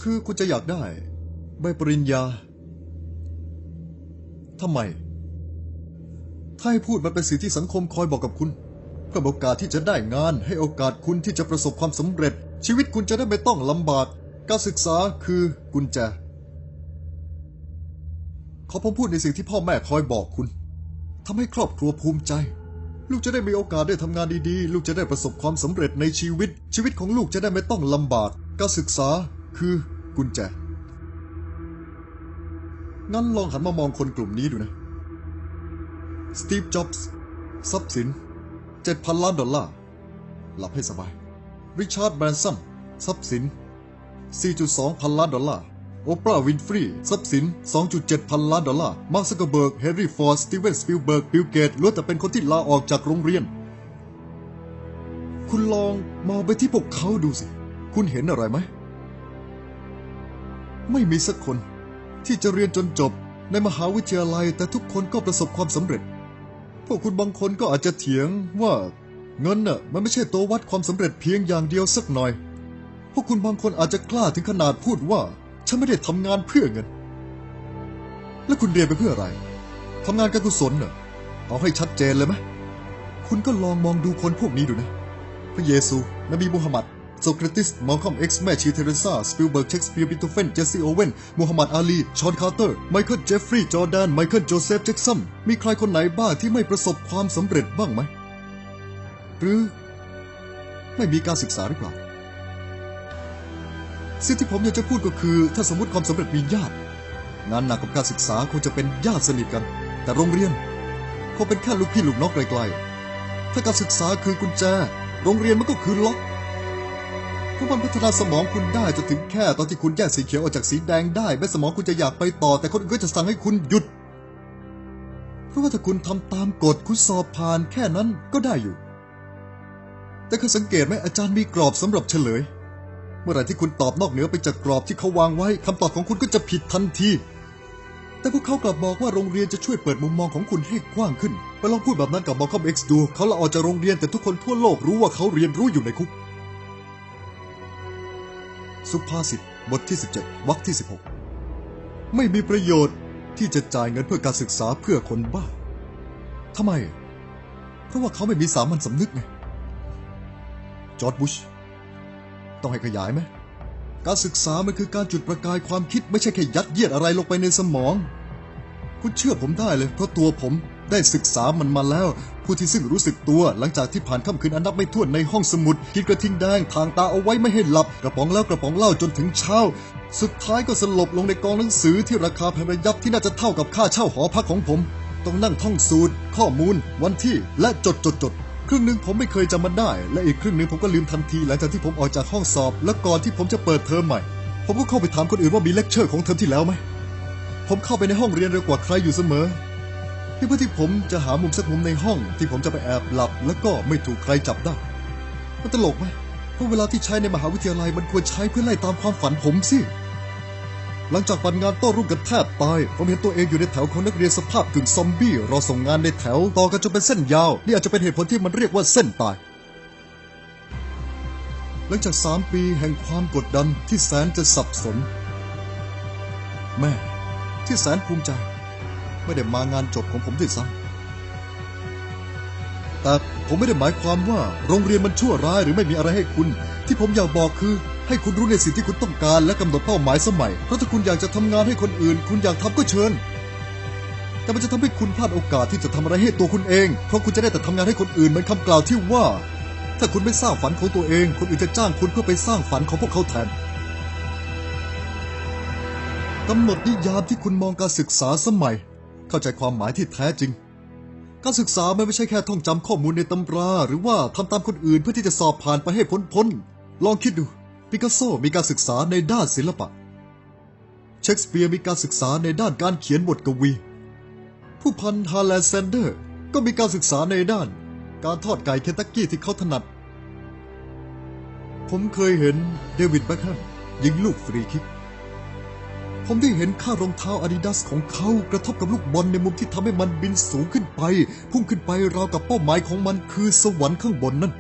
คือคุณจะอยากได้ใบปริญญาทำไมถ้าให้พูดมันเป็นสิ่งที่สังคมคอยบอกกับคุณเพื่อโอกาสที่จะได้งานให้โอกาสคุณที่จะประสบความสำเร็จชีวิตคุณจะได้ไม่ต้องลำบากการศึกษาคือกุญแจขอผมพูดในสิ่งที่พ่อแม่คอยบอกคุณทำให้ครอบครัวภูมิใจลูกจะได้มีโอกาสได้ทำงานดีๆลูกจะได้ประสบความสำเร็จในชีวิตของลูกจะได้ไม่ต้องลำบากการศึกษาคือกุญแจงั้นลองหันมามองคนกลุ่มนี้ดูนะสตีฟ จ็อบส์ทรัพย์สิน 7,000 ล้านดอลลาร์หลับให้สบายริชาร์ด แบรนสันทรัพย์สิน 4.2 พันล้านดอลลาร์โอปราห์ วินฟรีทรัพย์สิน 2.7 พันล้านดอลลาร์มาร์ค ซักเคอร์เบิร์ก เฮนรี่ ฟอร์ด สตีเวน สปิลเบิร์ก บิล เกตส์ล้วนแต่เป็นคนที่ลาออกจากโรงเรียนคุณลองมองไปที่พวกเขาดูสิคุณเห็นอะไรไหมไม่มีสักคนที่จะเรียนจนจบในมหาวิทยาลัยแต่ทุกคนก็ประสบความสำเร็จพวกคุณบางคนก็อาจจะเถียงว่าเงินน่ะมันไม่ใช่ตัววัดความสำเร็จเพียงอย่างเดียวสักหน่อยพวกคุณบางคนอาจจะกล้าถึงขนาดพูดว่าฉันไม่ได้ทำงานเพื่อเงินแล้วคุณเรียนไปเพื่ออะไรทำงานการกุศลน่ะเอาให้ชัดเจนเลยไหมคุณก็ลองมองดูคนพวกนี้ดูนะพระเยซูนบีมูฮัมหมัดโซเครติสมัลคอม เอ็กซ์ แม่ชีเทเรซาสปิลเบิร์ก เชคสเปียร์ บีโธเฟน เจสซี่ โอเวนมูฮัมหมัด อาลี ชอน คาร์เตอร์ ไมเคิล เจฟฟรีย์ จอร์แดน ไมเคิล โจเซฟ แจ็กสันมีใครคนไหนบ้างที่ไม่ประสบความสำเร็จบ้างไหมหรือไม่มีการศึกษาหรือเปล่าสิ่งที่ผมอยากจะพูดก็คือถ้าสมมติความสำเร็จมีญาติงานหนักกับการศึกษาคงจะเป็นญาติสนิทกันแต่โรงเรียนคงเป็นแค่ลูกพี่ลูกน้องไกลๆถ้าการศึกษาคือกุญแจโรงเรียนมันก็คือล็อกเพราะมันพัฒนาสมองคุณได้จนถึงแค่ตอนที่คุณแยกสีเขียวออกจากสีแดงได้แม้สมองคุณจะอยากไปต่อแต่คนอื่นก็จะสั่งให้คุณหยุดเพราะว่าถ้าคุณทำตามกฎคุณสอบผ่านแค่นั้นก็ได้อยู่แต่เคยสังเกตไหมอาจารย์มีกรอบสำหรับเฉลยเมื่อไหร่ที่คุณตอบนอกเหนือไปจากกรอบที่เขาวางไว้คำตอบของคุณก็จะผิดทันทีแต่พวกเขากลับบอกว่าโรงเรียนจะช่วยเปิดมุมมองของคุณให้กว้างขึ้นไปลองพูดแบบนั้นกับ มัลคอม เอ็กซ์ ดูเขาลาออกจากโรงเรียนแต่ทุกคนทั่วโลกรู้ว่าเขาเรียนรู้อยู่ในคุกสุภาษิตบทที่ 17 วรรคที่ 16ไม่มีประโยชน์ที่จะจ่ายเงินเพื่อการศึกษาเพื่อคนบ้าทำไมเพราะว่าเขาไม่มีสามัญสำนึกไงจอร์จ บุชต้องให้ขยายไหมการศึกษามันคือการจุดประกายความคิดไม่ใช่แค่ยัดเยียดอะไรลงไปในสมองคุณเชื่อผมได้เลยเพราะตัวผมได้ศึกษามันมาแล้วผู้ที่ซึ่งรู้สึกตัวหลังจากที่ผ่านค่ำคืนอันนับไม่ถ้วนในห้องสมุดกินกระทิงแดงทางตาเอาไว้ไม่ให้หลับกระป๋องแล้วกระป๋องเล่าจนถึงเช้าสุดท้ายก็สลบลงในกองหนังสือที่ราคาแพงระยับที่น่าจะเท่ากับค่าเช่าหอพักของผมต้องนั่งท่องสูตรข้อมูลวันที่และจดครึ่งหนึ่งผมไม่เคยจำมันได้และอีกครึ่งหนึ่งผมก็ลืมทันทีหลังจากที่ผมออกจากห้องสอบและก่อนที่ผมจะเปิดเทอมใหม่ผมก็เข้าไปถามคนอื่นว่ามีเลคเชอร์ของเทอมที่แล้วไหมผมเข้าไปในห้องเรียนเร็วกว่าใครอยู่เสมอเพื่อที่ผมจะหามุมสักมุมในห้องที่ผมจะไปแอบหลับแล้วก็ไม่ถูกใครจับได้มันตลกไหมเพราะเวลาที่ใช้ในมหาวิทยาลัยมันควรใช้เพื่อไล่ตามความฝันผมสิหลังจากปั่นงานโต้รุ่งกันแทบตายผมเห็นตัวเองอยู่ในแถวของนักเรียนสภาพกึ่งซอมบี้รอส่งงานในแถวต่อกันจนเป็นเส้นยาวนี่อาจจะเป็นเหตุผลที่มันเรียกว่าเส้นตายหลังจาก3 ปีแห่งความกดดันที่แสนจะสับสนแม่ที่แสนภูมิใจไม่ได้มางานจบของผมด้วยซ้ำแต่ผมไม่ได้หมายความว่าโรงเรียนมันชั่วร้ายหรือไม่มีอะไรให้คุณที่ผมอยากบอกคือให้คุณรู้ในสิ่งที่คุณต้องการและกำหนดเป้าหมายสมัยเพราะถ้าคุณอยากจะทำงานให้คนอื่นคุณอยากทำก็เชิญแต่มันจะทำให้คุณพลาดโอกาสที่จะทำอะไรให้ตัวคุณเองเพราะคุณจะได้แต่ทำงานให้คนอื่นเหมือนคำกล่าวที่ว่าถ้าคุณไม่สร้างฝันของตัวเองคนอื่นจะจ้างคุณเพื่อไปสร้างฝันของพวกเขาแทนกำหนดนิยามที่คุณมองการศึกษาสมัยเข้าใจความหมายที่แท้จริงการศึกษาไม่ใช่แค่ท่องจำข้อมูลในตำราหรือว่าทำตามคนอื่นเพื่อที่จะสอบผ่านไปให้พ้นลองคิดดูปิกัสโซมีการศึกษาในด้านศิลปะเชคสเปียร์มีการศึกษาในด้านการเขียนบทกวีผู้พันฮาร์แลนด์ แซนเดอร์ก็มีการศึกษาในด้านการทอดไก่เคนตักกี้ที่เขาถนัดผมเคยเห็นเดวิด แบ็คแฮมยิงลูกฟรีคิกผมได้เห็นค่ารองเท้าอาดิดาสของเขากระทบกับลูกบอลในมุมที่ทำให้มันบินสูงขึ้นไปพุ่งขึ้นไปราวกับเป้าหมายของมันคือสวรรค์ข้างบนนั่น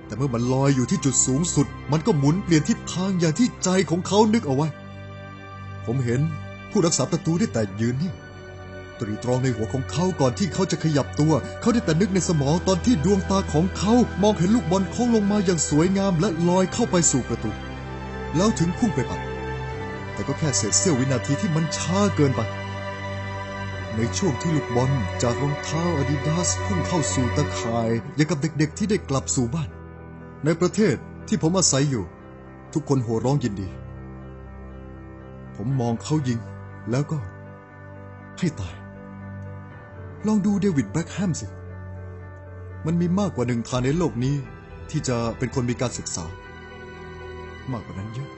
แต่เมื่อมันลอยอยู่ที่จุดสูงสุดมันก็หมุนเปลี่ยนทิศทางอย่างที่ใจของเขานึกเอาไว้ ผมเห็นผู้รักษาประตูได้แต่ยืนนิ่งตรีตรองในหัวของเขาก่อนที่เขาจะขยับตัวเขาได้แต่นึกในสมองตอนที่ดวงตาของเขามองเห็นลูกบอลโค้งลงมาอย่างสวยงามและลอยเข้าไปสู่ประตูแล้วถึงพุ่งไปปัดแต่ก็แค่เศษเสี้ยววินาทีที่มันช้าเกินไปในช่วงที่ลูกบอลจากรองเท้าอาดิดาสพุ่งเข้าสู่ตะข่ายอย่างกับเด็กๆที่ได้กลับสู่บ้านในประเทศที่ผมอาศัยอยู่ทุกคนโห่ร้องยินดีผมมองเขายิงแล้วก็ให้ตายลองดูเดวิดแบ็คแฮมสิมันมีมากกว่าหนึ่งทางในโลกนี้ที่จะเป็นคนมีการศึกษามากกว่านั้นเยอะ